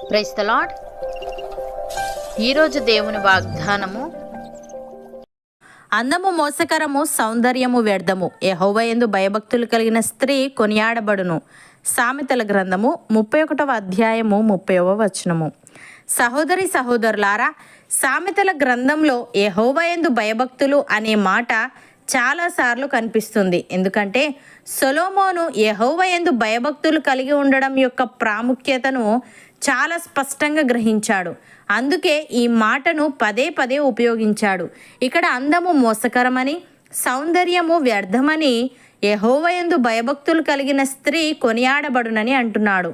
Praise the lord. ఈరోజు దేవుని వాగ్దానము, అందము మోసకరము, సౌందర్యము వ్యర్థము, యెహోవాయందు భయభక్తులు కలిగిన స్త్రీ కొనియాడబడును. సామెతల గ్రంథము 31వ అధ్యాయము 30వ వచనము. సహోదరి సహోదరులారా, సామెతల గ్రంథంలో యెహోవాయందు భయభక్తులు అనే మాట చాలాసార్లు కనిపిస్తుంది. ఎందుకంటే సొలొమోను యెహోవాయందు భయభక్తులు కలిగి ఉండడం యొక్క ప్రాముఖ్యతను చాలా స్పష్టంగా గ్రహించాడు. అందుకే ఈ మాటను పదే పదే ఉపయోగించాడు. ఇక్కడ అందము మోసకరమని, సౌందర్యము వ్యర్థమని, యెహోవాయందు భయభక్తులు కలిగిన స్త్రీ కొనియాడబడునని అంటున్నాడు.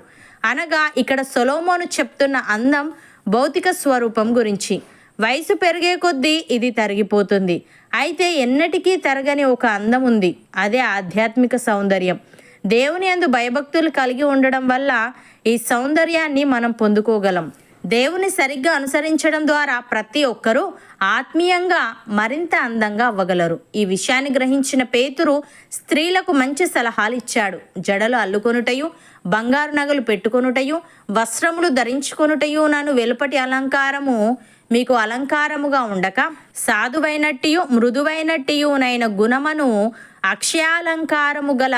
అనగా ఇక్కడ సొలొమోను చెప్తున్న అందం భౌతిక స్వరూపం గురించి. వయసు పెరిగే కొద్దీ ఇది తరిగిపోతుంది. అయితే ఎన్నటికీ తరగని ఒక అందం ఉంది. అదే ఆధ్యాత్మిక సౌందర్యం. దేవుని యందు భయభక్తులు కలిగి ఉండడం వల్ల ఈ సౌందర్యాన్ని మనం పొందుకోగలం. దేవుని సరిగ్గా అనుసరించడం ద్వారా ప్రతి ఒక్కరూ ఆత్మీయంగా మరింత అందంగా అవ్వగలరు. ఈ విషయాన్ని గ్రహించిన పేతురు స్త్రీలకు మంచి సలహాలు ఇచ్చాడు. జడలు అల్లుకొనుటయు, బంగారు నగలు పెట్టుకొనుటయు, వస్త్రములు ధరించుకొనుటయు నన్ను వెలుపటి అలంకారము మీకు అలంకారముగా ఉండక, సాధువైనట్టియు మృదువైనట్టియునైన గుణమును అక్షయాలంకారము గల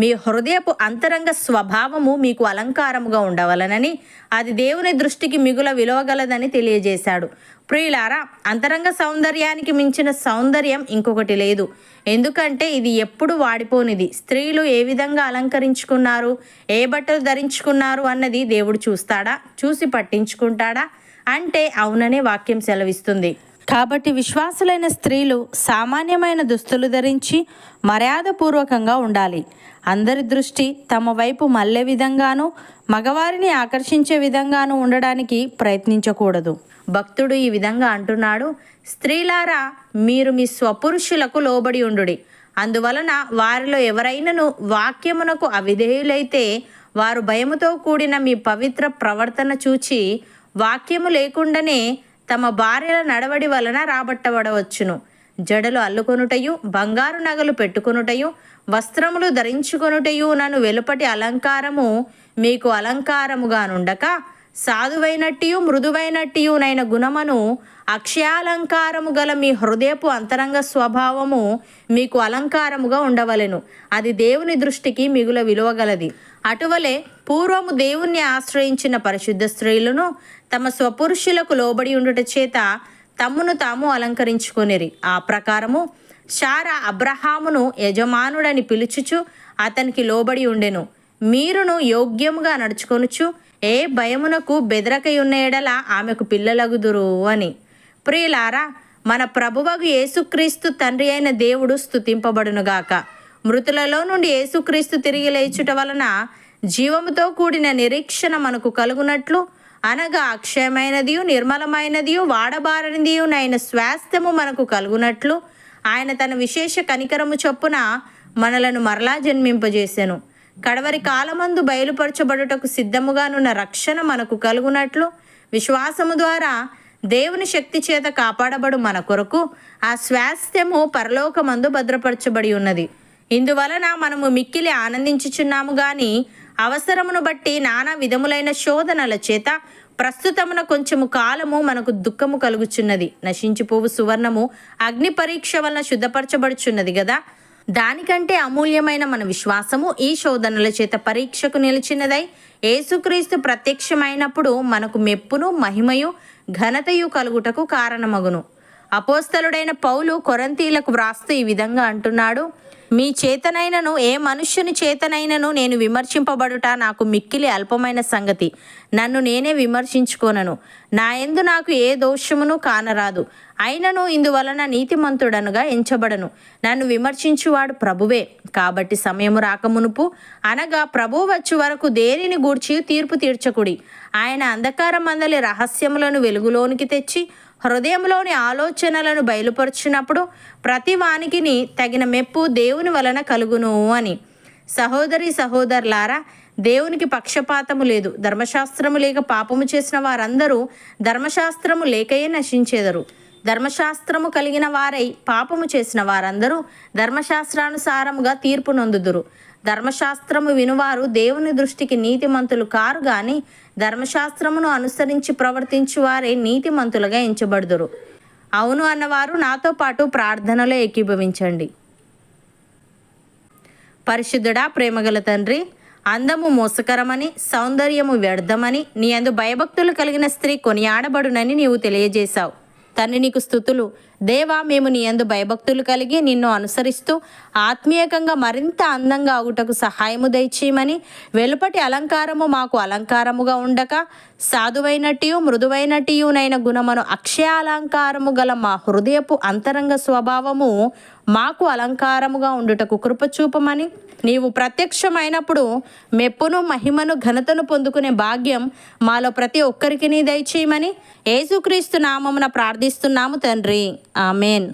మీ హృదయపు అంతరంగ స్వభావము మీకు అలంకారముగా ఉండవలనని, అది దేవుని దృష్టికి మిగుల విలువగలదని తెలియజేశాడు. ప్రియులారా, అంతరంగ సౌందర్యానికి మించిన సౌందర్యం ఇంకొకటి లేదు. ఎందుకంటే ఇది ఎప్పుడు వాడిపోనిది. స్త్రీలు ఏ విధంగా అలంకరించుకున్నారు, ఏ బట్టలు ధరించుకున్నారు అన్నది దేవుడు చూస్తాడా? చూసి పట్టించుకుంటాడా అంటే అవుననే వాక్యం సెలవిస్తుంది. కాబట్టి విశ్వాసులైన స్త్రీలు సామాన్యమైన దుస్తులు ధరించి మర్యాదపూర్వకంగా ఉండాలి. అందరి దృష్టి తమ వైపు మళ్ళే విధంగానూ, మగవారిని ఆకర్షించే విధంగానూ ఉండడానికి ప్రయత్నించకూడదు. భక్తుడు ఈ విధంగా అంటున్నాడు, స్త్రీలారా, మీరు మీ స్వపురుషులకు లోబడి ఉండుడి. అందువలన వారిలో ఎవరైనను వాక్యమునకు అవిధేయులైతే వారు భయముతో కూడిన మీ పవిత్ర ప్రవర్తన చూచి వాక్యము లేకుండానే తమ భార్యల నడవడి వలన రాబట్టబడవచ్చును. జడలు అల్లుకొనుటయు, బంగారు నగలు పెట్టుకొనుటయు, వస్త్రములు ధరించుకొనుటయు నన్ను వెలుపటి అలంకారము మీకు అలంకారముగా నుండక, సాధువైనట్టియు మృదువైనట్టియునైన గుణమును అక్షయాలంకారము గల మీ హృదయపు అంతరంగ స్వభావము మీకు అలంకారముగా ఉండవలెను. అది దేవుని దృష్టికి మిగుల విలువగలది. అటువలే పూర్వము దేవుణ్ణి ఆశ్రయించిన పరిశుద్ధ స్త్రీలను తమ స్వపురుషులకు లోబడి ఉండుట చేత తమ్మును తాము అలంకరించుకొనిరి. ఆ ప్రకారము శారా అబ్రహామును యజమానుడని పిలుచుచు అతనికి లోబడి ఉండెను. మీరును యోగ్యముగా నడుచుకొనుచు ఏ భయమునకు బెదరకయున్న ఎడల ఆమెకు పిల్లలగుదురు అని. ప్రియులారా, మన ప్రభువగు యేసుక్రీస్తు తండ్రి అయిన దేవుడు స్తుతింపబడునుగాక. మృతులలో నుండి యేసుక్రీస్తు తిరిగి లేచుట వలన జీవముతో కూడిన నిరీక్షణ మనకు కలుగునట్లు, అనగా అక్షయమైనదియు నిర్మలమైనదియు వాడబారనిదియు నైన స్వాస్థ్యము మనకు కలుగునట్లు ఆయన తన విశేష కనికరము చొప్పున మనలను మరలా జన్మింపజేసెను. కడవరి కాలమందు బయలుపరచబడుటకు సిద్ధముగానున్న రక్షణ మనకు కలుగునట్లు విశ్వాసము ద్వారా దేవుని శక్తి చేత కాపాడబడు మన కొరకు ఆ స్వాస్థ్యము పరలోకమందు భద్రపరచబడి ఉన్నది. ఇందువలన మనము మిక్కిలి ఆనందించుచున్నాము గాని అవసరమును బట్టి నానా విధములైన శోధనల చేత ప్రస్తుతమున కొంచెము కాలము మనకు దుఃఖము కలుగుచున్నది. నశించిపోవు సువర్ణము అగ్ని పరీక్ష వలన శుద్ధపరచబడుచున్నది గదా. దానికంటే అమూల్యమైన మన విశ్వాసము ఈ శోధనల చేత పరీక్షకు నిలిచినదై యేసుక్రీస్తు ప్రత్యక్షమైనప్పుడు మనకు మెప్పును మహిమయు ఘనతయు కలుగుటకు కారణమగును. అపోస్తలుడైన పౌలు కొరింథీయులకు వ్రాస్తూ ఈ విధంగా అంటున్నాడు, మీ చేతనైనను ఏ మనుష్యుని చేతనైనను నేను విమర్శింపబడుట నాకు మిక్కిలి అల్పమైన సంగతి. నన్ను నేనే విమర్శించుకొనను. నా యందు నాకు ఏ దోషమును కానరాదు. అయినను ఇందువలన నీతిమంతుడనుగా ఎంచబడను. నన్ను విమర్శించువాడు ప్రభువే. కాబట్టి సమయము రాకమునుపు, అనగా ప్రభువు వచ్చు వరకు దేనిని గూర్చి తీర్పు తీర్చకుడి. ఆయన అంధకారం మందలి రహస్యములను వెలుగులోనికి తెచ్చి హృదయంలోని ఆలోచనలను బయలుపరుచినప్పుడు ప్రతి వానికిని తగిన మెప్పు దేవుని వలన కలుగును అని. సహోదరి సహోదరులారా, దేవునికి పక్షపాతము లేదు. ధర్మశాస్త్రము లేక పాపము చేసిన వారందరూ ధర్మశాస్త్రము లేకయే నశించెదరు. ధర్మశాస్త్రము కలిగిన వారై పాపము చేసిన వారందరూ ధర్మశాస్త్రానుసారముగా తీర్పు నొందుదురు. ధర్మశాస్త్రము వినువారు దేవుని దృష్టికి నీతిమంతులు కారు గాని ధర్మశాస్త్రమును అనుసరించి ప్రవర్తించు వారే నీతిమంతులుగా ఎంచబడుదురు. అవును అన్నవారు నాతో పాటు ప్రార్థనలో ఏకీభవించండి. పరిశుద్ధుడా, ప్రేమగల తండ్రి, అందము మోసకరమని సౌందర్యము వ్యర్థమని నీ యందు భయభక్తులు కలిగిన స్త్రీ కొనియాడబడునని నీవు తెలియజేశావు. తండ్రి, నీకు స్తుతులు. దేవా, మేము నీ యందు భయభక్తులు కలిగి నిన్ను అనుసరిస్తూ ఆత్మీయంగా మరింత అందంగా అగుటకు సహాయము దయచేయమని, వెలుపటి అలంకారము మాకు అలంకారముగా ఉండక సాధువైనట్టు మృదువైనట్టునైన గుణమును అక్షయ అలంకారము గల మా హృదయపు అంతరంగ స్వభావము మాకు అలంకారముగా ఉండుటకు కృపచూపమని, నీవు ప్రత్యక్షమైనప్పుడు మెప్పును మహిమను ఘనతను పొందుకునే భాగ్యం మాలో ప్రతి ఒక్కరికి నీ దయచేయమని యేసుక్రీస్తు నామమున ప్రార్థిస్తున్నాము తండ్రి. ఆమెన్.